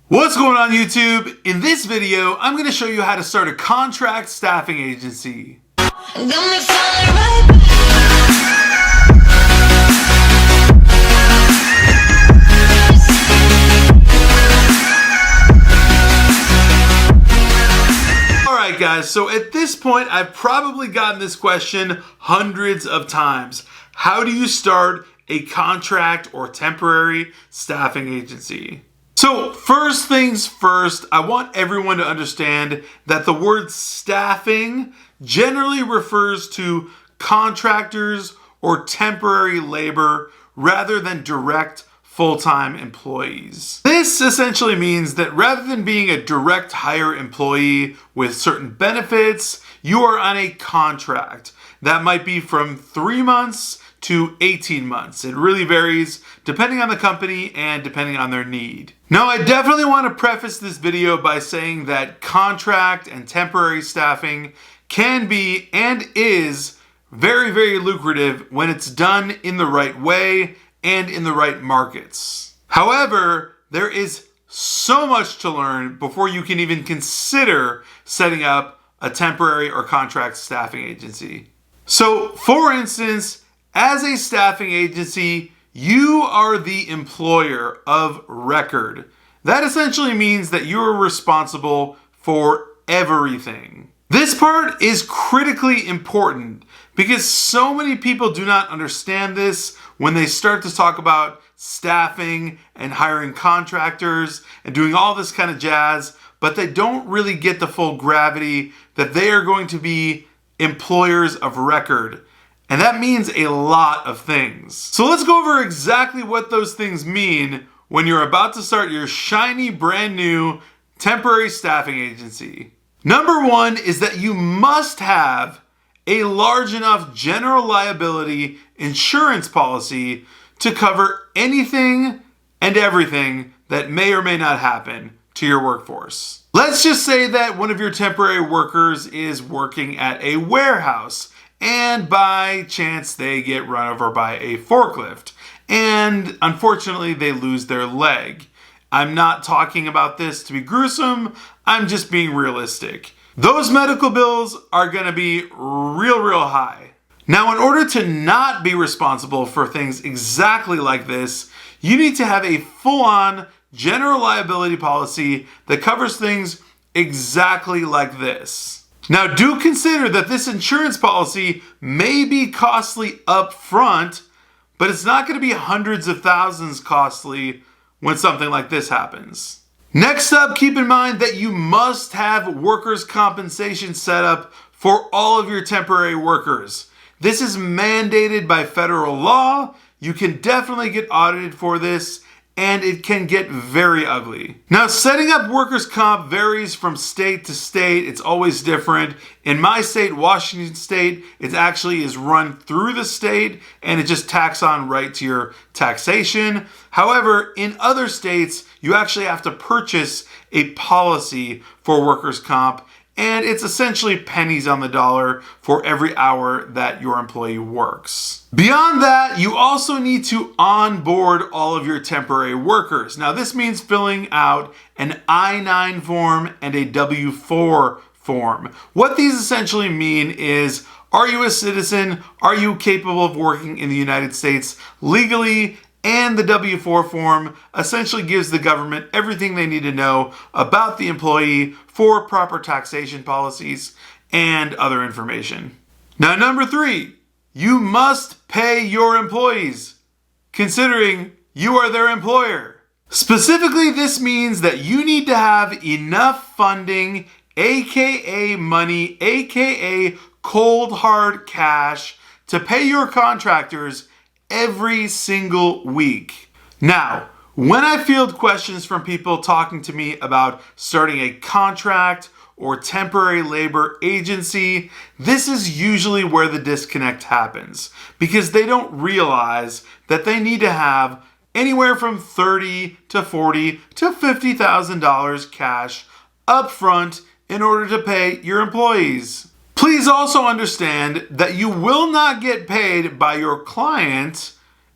What's going on YouTube? In this video, I'm going to show you how to start a contract staffing agency. Alright guys, so at this point, I've probably gotten this question hundreds of times. How do you start a contract or temporary staffing agency? So first things first, I want everyone to understand that the word staffing generally refers to contractors or temporary labor rather than direct full-time employees. This essentially means that rather than being a direct hire employee with certain benefits, you are on a contract. That might be from 3 months to 18 months. It really varies depending on the company and depending on their need. Now, I definitely want to preface this video by saying that contract and temporary staffing can be and is very, very lucrative when it's done in the right way and in the right markets. However, there is so much to learn before you can even consider setting up a temporary or contract staffing agency. So, for instance, as a staffing agency, you are the employer of record. That essentially means that you are responsible for everything. This part is critically important because so many people do not understand this when they start to talk about staffing and hiring contractors and doing all this kind of jazz, but they don't really get the full gravity that they are going to be employers of record. And that means a lot of things. So let's go over exactly what those things mean when you're about to start your shiny brand new temporary staffing agency. Number one is that you must have a large enough general liability insurance policy to cover anything and everything that may or may not happen to your workforce. Let's just say that one of your temporary workers is working at a warehouse and by chance they get run over by a forklift and unfortunately they lose their leg. I'm not talking about this to be gruesome, I'm just being realistic. Those medical bills are going to be real high. Now, in order to not be responsible for things exactly like this, you need to have a full-on general liability policy that covers things exactly like this. Now, do consider that this insurance policy may be costly up front, but it's not going to be hundreds of thousands costly when something like this happens. Next up, keep in mind that you must have workers' compensation set up for all of your temporary workers. This is mandated by federal law. You can definitely get audited for this, and it can get very ugly. Now, setting up workers' comp varies from state to state. It's always different. In my state, Washington State, it actually is run through the state and it just tacks on right to your taxation. However, in other states, you actually have to purchase a policy for workers' comp, and it's essentially pennies on the dollar for every hour that your employee works. Beyond that, you also need to onboard all of your temporary workers. Now, this means filling out an I-9 form and a W-4 form. What these essentially mean is, are you a citizen? Are you capable of working in the United States legally? And the W-4 form essentially gives the government everything they need to know about the employee for proper taxation policies and other information. Now, number 3, you must pay your employees, considering you are their employer. Specifically, this means that you need to have enough funding, aka money, aka cold hard cash, to pay your contractors every single week. Now, when I field questions from people talking to me about starting a contract or temporary labor agency, this is usually where the disconnect happens because they don't realize that they need to have anywhere from $30,000 to $40,000 to $50,000 cash upfront in order to pay your employees. Please also understand that you will not get paid by your client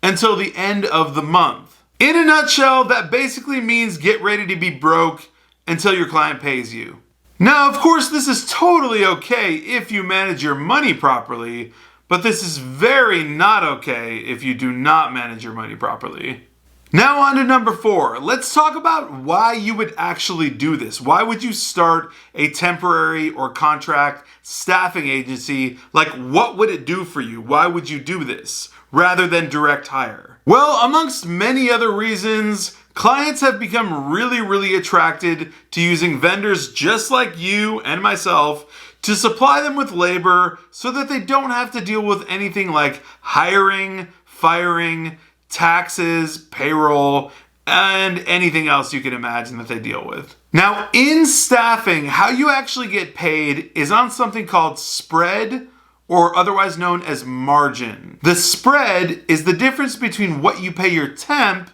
until the end of the month. In a nutshell, that basically means get ready to be broke until your client pays you. Now, of course, this is totally okay if you manage your money properly, but this is very not okay if you do not manage your money properly. Now on to number 4. Let's talk about why you would actually do this. Why would you start a temporary or contract staffing agency? Like, what would it do for you? Why would you do this rather than direct hire? Well, amongst many other reasons, clients have become really attracted to using vendors just like you and myself to supply them with labor so that they don't have to deal with anything like hiring, firing, taxes, payroll, and anything else you can imagine that they deal with. Now, in staffing, how you actually get paid is on something called spread, or otherwise known as margin. The spread is the difference between what you pay your temp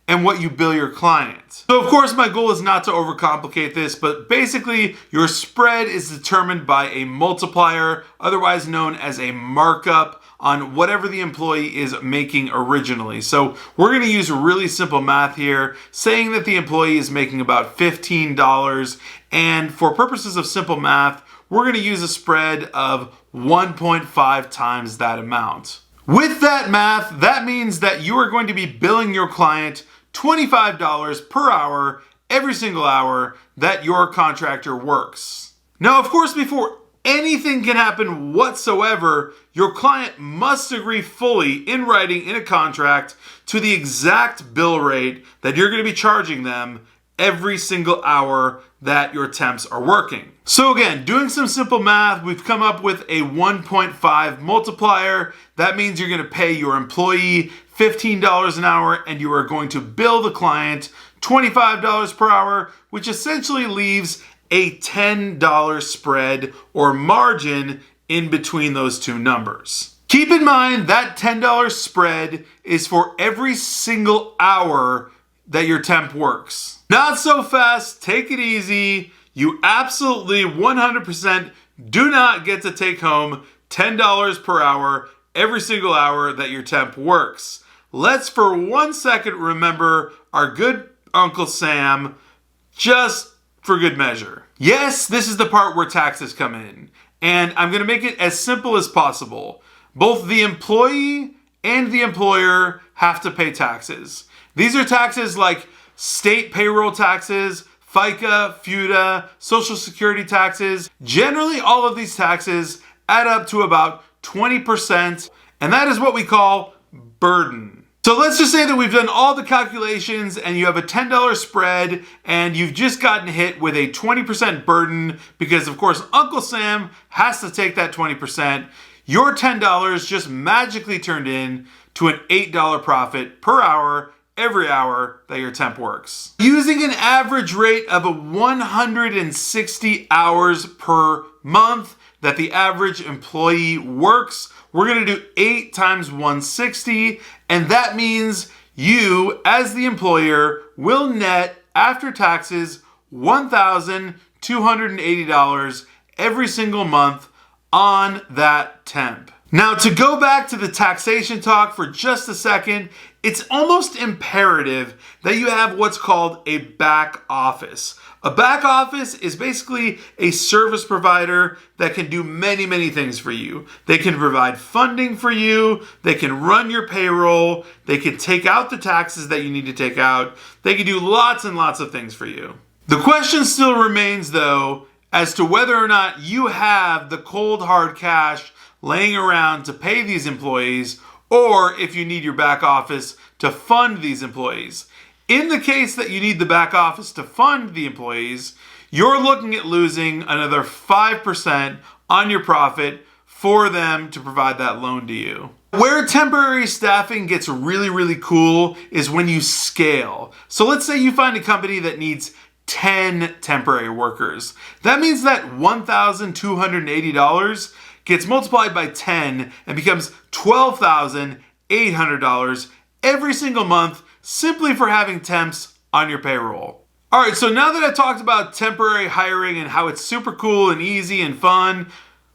and what you bill your client. So of course my goal is not to overcomplicate this, but basically your spread is determined by a multiplier, otherwise known as a markup, on whatever the employee is making originally. So we're going to use really simple math here, saying that the employee is making about $15, and for purposes of simple math, we're going to use a spread of 1.5 times that amount. With that math, that means that you are going to be billing your client $25 per hour every single hour that your contractor works. Now, of course, before anything can happen whatsoever, your client must agree fully in writing in a contract to the exact bill rate that you're going to be charging them every single hour that your temps are working. So again, doing some simple math, we've come up with a 1.5 multiplier. That means you're going to pay your employee $15 an hour and you are going to bill the client $25 per hour, which essentially leaves a $10 spread or margin in between those two numbers. Keep in mind that $10 spread is for every single hour that your temp works. Not so fast, take it easy. You absolutely 100% do not get to take home $10 per hour every single hour that your temp works. Let's for 1 second remember our good Uncle Sam, just for good measure. Yes, this is the part where taxes come in, and I'm going to make it as simple as possible. Both the employee and the employer have to pay taxes. These are taxes like state payroll taxes, FICA, FUTA, Social Security taxes. Generally, all of these taxes add up to about 20%, and that is what we call burden. So let's just say that we've done all the calculations and you have a $10 spread and you've just gotten hit with a 20% burden because, of course, Uncle Sam has to take that 20%. Your $10 just magically turned in to an $8 profit per hour every hour that your temp works. Using an average rate of 160 hours per month that the average employee works, we're going to do 8 times 160, and that means you, as the employer, will net, after taxes, $1,280 every single month on that temp. Now, to go back to the taxation talk for just a second, it's almost imperative that you have what's called a back office. A back office is basically a service provider that can do many things for you. They can provide funding for you, they can run your payroll, they can take out the taxes that you need to take out, they can do lots and lots of things for you. The question still remains, though, as to whether or not you have the cold hard cash laying around to pay these employees, or if you need your back office to fund these employees. In the case that you need the back office to fund the employees, you're looking at losing another 5% on your profit for them to provide that loan to you. Where temporary staffing gets really cool is when you scale. So let's say you find a company that needs 10 temporary workers. That means that $1,280 gets multiplied by 10 and becomes $12,800 every single month simply for having temps on your payroll. All right, so now that I've talked about temporary hiring and how it's super cool and easy and fun,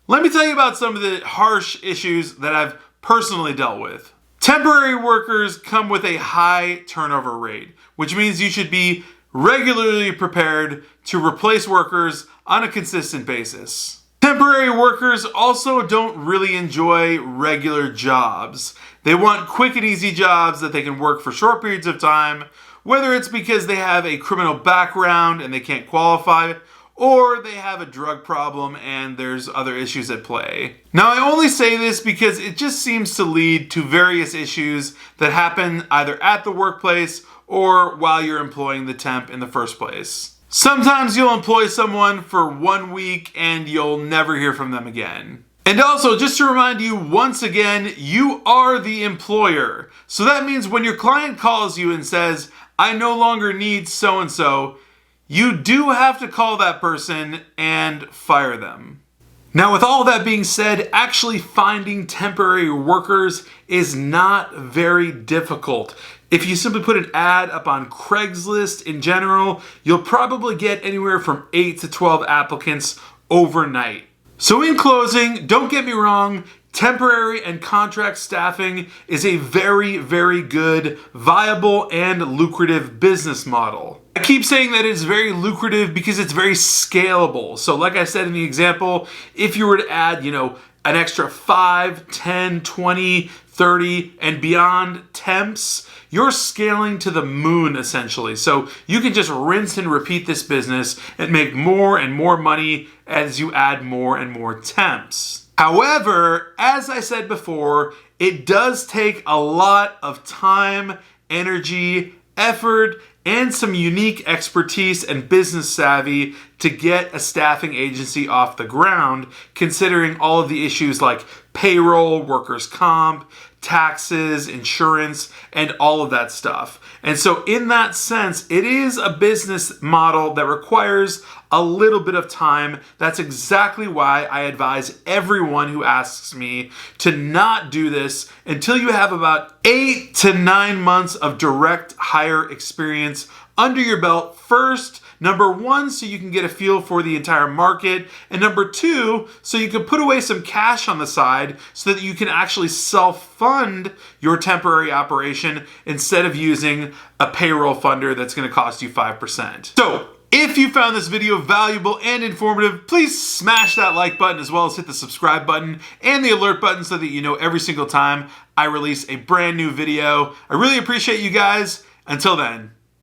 let me tell you about some of the harsh issues that I've personally dealt with. Temporary workers come with a high turnover rate, which means you should be regularly prepared to replace workers on a consistent basis. Temporary workers also don't really enjoy regular jobs. They want quick and easy jobs that they can work for short periods of time, whether it's because they have a criminal background and they can't qualify, or they have a drug problem and there's other issues at play. Now, I only say this because it just seems to lead to various issues that happen either at the workplace or while you're employing the temp in the first place. Sometimes you'll employ someone for 1 week and you'll never hear from them again. And also, just to remind you once again, you are the employer. So that means when your client calls you and says, I no longer need so-and-so, you do have to call that person and fire them. Now, with all that being said, actually finding temporary workers is not very difficult. If you simply put an ad up on Craigslist in general, you'll probably get anywhere from 8 to 12 applicants overnight. So in closing, don't get me wrong, temporary and contract staffing is a very, very good, viable, and lucrative business model. I keep saying that it's very lucrative because it's very scalable. So like I said in the example, if you were to add, an extra 5, 10, 20, 30, and beyond temps, you're scaling to the moon essentially. So you can just rinse and repeat this business and make more and more money as you add more and more temps. However, as I said before, it does take a lot of time, energy, effort, and some unique expertise and business savvy to get a staffing agency off the ground, considering all of the issues like payroll, workers' comp, taxes, insurance, and all of that stuff. And so in that sense, it is a business model that requires a little bit of time. That's exactly why I advise everyone who asks me to not do this until you have about 8 to 9 months of direct hire experience under your belt first. Number one, so you can get a feel for the entire market. And number two, so you can put away some cash on the side so that you can actually self-fund your temporary operation instead of using a payroll funder that's going to cost you 5%. So, if you found this video valuable and informative, please smash that like button as well as hit the subscribe button and the alert button so that you know every single time I release a brand new video. I really appreciate you guys. Until then.